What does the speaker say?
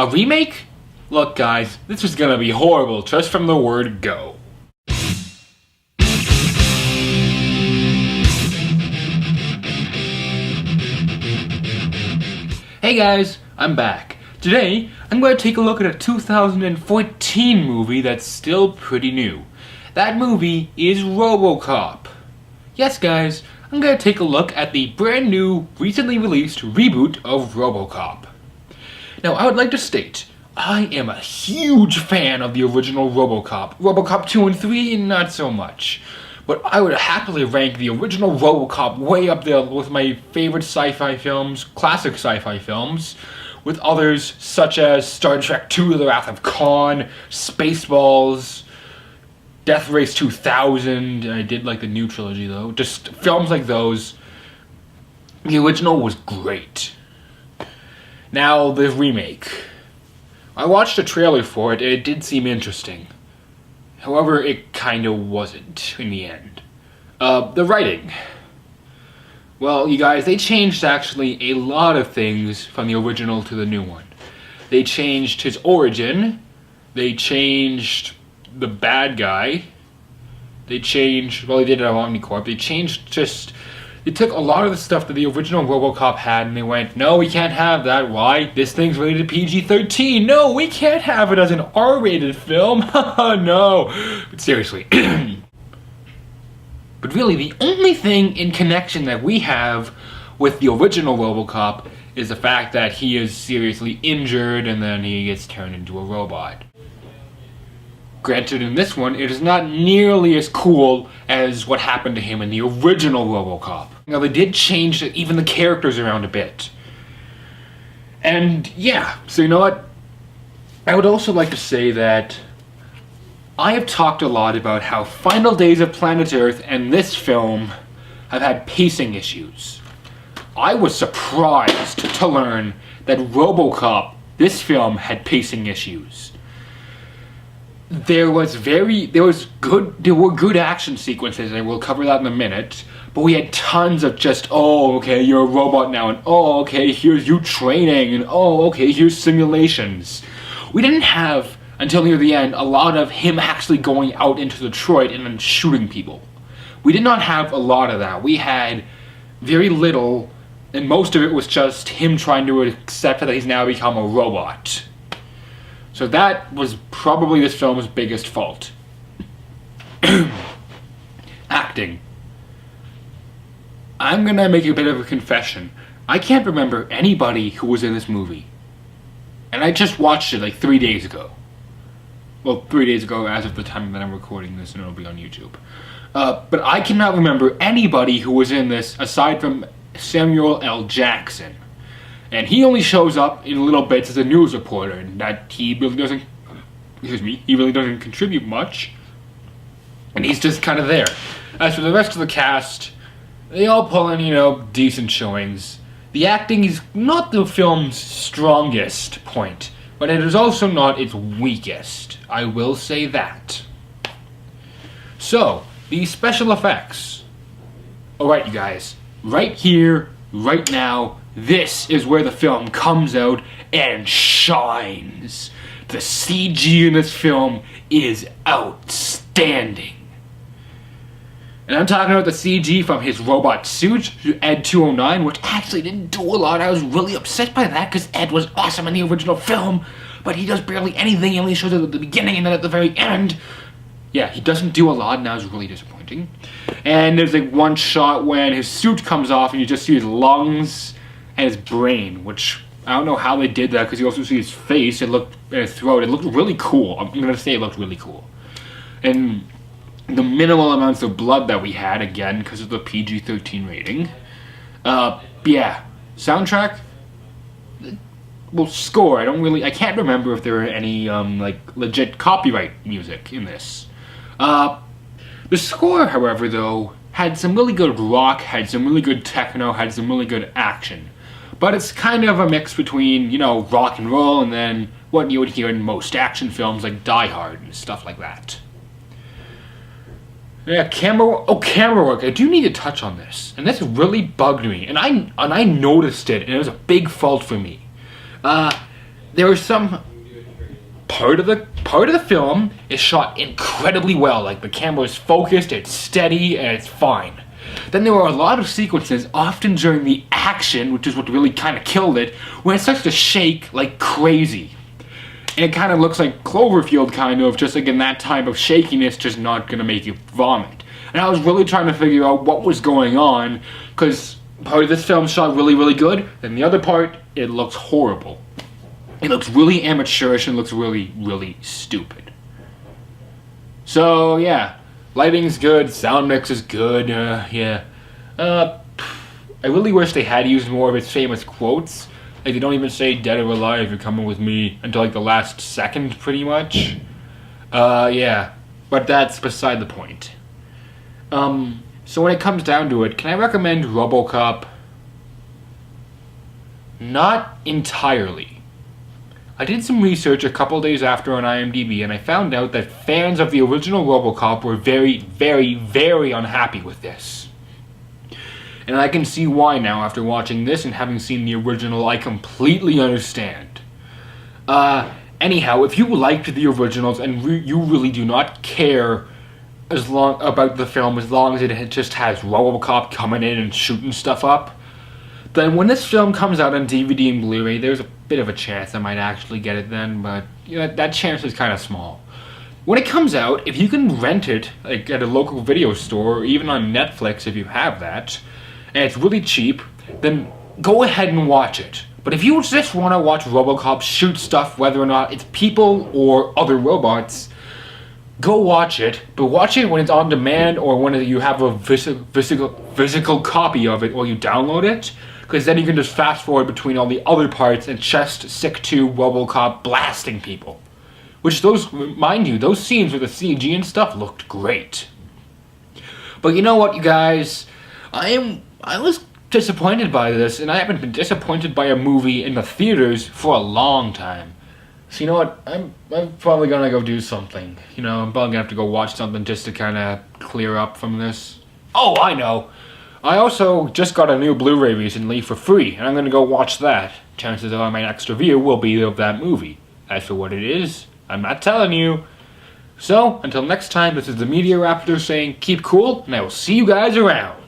A remake? Look guys, this is gonna be horrible just from the word go. Hey guys, I'm back. Today, I'm going to take a look at a 2014 movie that's still pretty new. That movie is RoboCop. Yes guys, I'm going to take a look at the brand new, recently released reboot of RoboCop. Now I would like to state, I am a huge fan of the original RoboCop. RoboCop 2 and 3, not so much. But I would happily rank the original RoboCop way up there with my favorite sci-fi films, classic sci-fi films, with others such as Star Trek II, The Wrath of Khan, Spaceballs, Death Race 2000. I did like the new trilogy though. Just films like those. The original was great. Now the remake. I watched a trailer for it and it did seem interesting. However, it kinda wasn't in the end. The writing. Well, you guys, they changed actually a lot of things from the original to the new one. They changed his origin. They changed the bad guy. They changed, well, they did it on Omnicorp. They took a lot of the stuff that the original RoboCop had and they went, no, we can't have that. Why? This thing's rated PG-13. No, we can't have it as an R-rated film. No. But seriously. But really, the only thing in connection that we have with the original RoboCop is the fact that he is seriously injured and then he gets turned into a robot. Granted, in this one, it is not nearly as cool as what happened to him in the original RoboCop. Now, they did change even the characters around a bit. And, yeah, so you know what? I would also like to say that I have talked a lot about how Final Days of Planet Earth and this film have had pacing issues. I was surprised to learn that RoboCop, this film, had pacing issues. There were good action sequences, and we'll cover that in a minute, but we had tons of just, oh, okay, you're a robot now, and oh, okay, here's you training, and oh, okay, here's simulations. We didn't have, until near the end, a lot of him actually going out into Detroit and then shooting people. We did not have a lot of that. We had very little, and most of it was just him trying to accept that he's now become a robot. So that was probably this film's biggest fault. Acting. I'm gonna make a bit of a confession. I can't remember anybody who was in this movie. And I just watched it like 3 days ago. Well, 3 days ago as of the time that I'm recording this, and it'll be on YouTube. But I cannot remember anybody who was in this aside from Samuel L. Jackson. And he only shows up in little bits as a news reporter, and that he really doesn't contribute much. And he's just kind of there. As for the rest of the cast, they all pull in, decent showings. The acting is not the film's strongest point, but it is also not its weakest. I will say that. So, the special effects. Alright, you guys. Right here, right now, this is where the film comes out and shines. The CG in this film is outstanding. And I'm talking about the CG from his robot suit, Ed 209, which actually didn't do a lot. I was really upset by that because Ed was awesome in the original film, but he does barely anything. He only shows it at the beginning and then at the very end. Yeah, he doesn't do a lot, and that was really disappointing. And there's like one shot when his suit comes off and you just see his lungs and his brain, which I don't know how they did that because you also see his face and his throat. It looked really cool. I'm gonna say it looked really cool. And the minimal amounts of blood that we had, again, because of the PG-13 rating. Yeah, soundtrack. Well, score. I can't remember if there were any legit copyright music in this. The score, however, though, had some really good rock, had some really good techno, had some really good action. But it's kind of a mix between, rock and roll and then what you would hear in most action films like Die Hard and stuff like that. Yeah, camera work. I do need to touch on this, and this really bugged me, and I noticed it, and it was a big fault for me. there was some part of the film is shot incredibly well. Like the camera is focused, it's steady, and it's fine. Then there were a lot of sequences, often during the action, which is what really kind of killed it, when it starts to shake like crazy. And it kind of looks like Cloverfield, kind of, just like in that type of shakiness, just not gonna make you vomit. And I was really trying to figure out what was going on, because part of this film shot really, really good, and the other part, it looks horrible. It looks really amateurish and looks really, really stupid. So, yeah. Lighting's good, sound mix is good, yeah. I really wish they had used more of its famous quotes. Like, they don't even say dead or alive, you're coming with me, until like the last second, pretty much. Yeah. But that's beside the point. So when it comes down to it, can I recommend RoboCop? Not entirely. I did some research a couple days after on IMDb, and I found out that fans of the original RoboCop were very, very, very unhappy with this. And I can see why now after watching this and having seen the original. I completely understand. Anyhow, if you liked the originals and you really do not care about the film as long as it just has RoboCop coming in and shooting stuff up, then when this film comes out on DVD and Blu-ray, there's a bit of a chance I might actually get it then, but you know, that chance is kind of small. When it comes out, if you can rent it like at a local video store or even on Netflix if you have that, and it's really cheap, then go ahead and watch it. But if you just want to watch RoboCop shoot stuff, whether or not it's people or other robots, go watch it, but watch it when it's on demand or when you have a physical copy of it or you download it, because then you can just fast forward between all the other parts and just stick to RoboCop blasting people. Which those, mind you, those scenes with the CG and stuff looked great. But you know what, you guys? I was disappointed by this, and I haven't been disappointed by a movie in the theaters for a long time. So you know what, I'm probably gonna go do something. You know, I'm probably gonna have to go watch something just to kind of clear up from this. Oh, I know! I also just got a new Blu-ray recently for free, and I'm gonna go watch that. Chances are my next review will be of that movie. As for what it is, I'm not telling you. So, until next time, this is the Media Raptor saying keep cool, and I will see you guys around.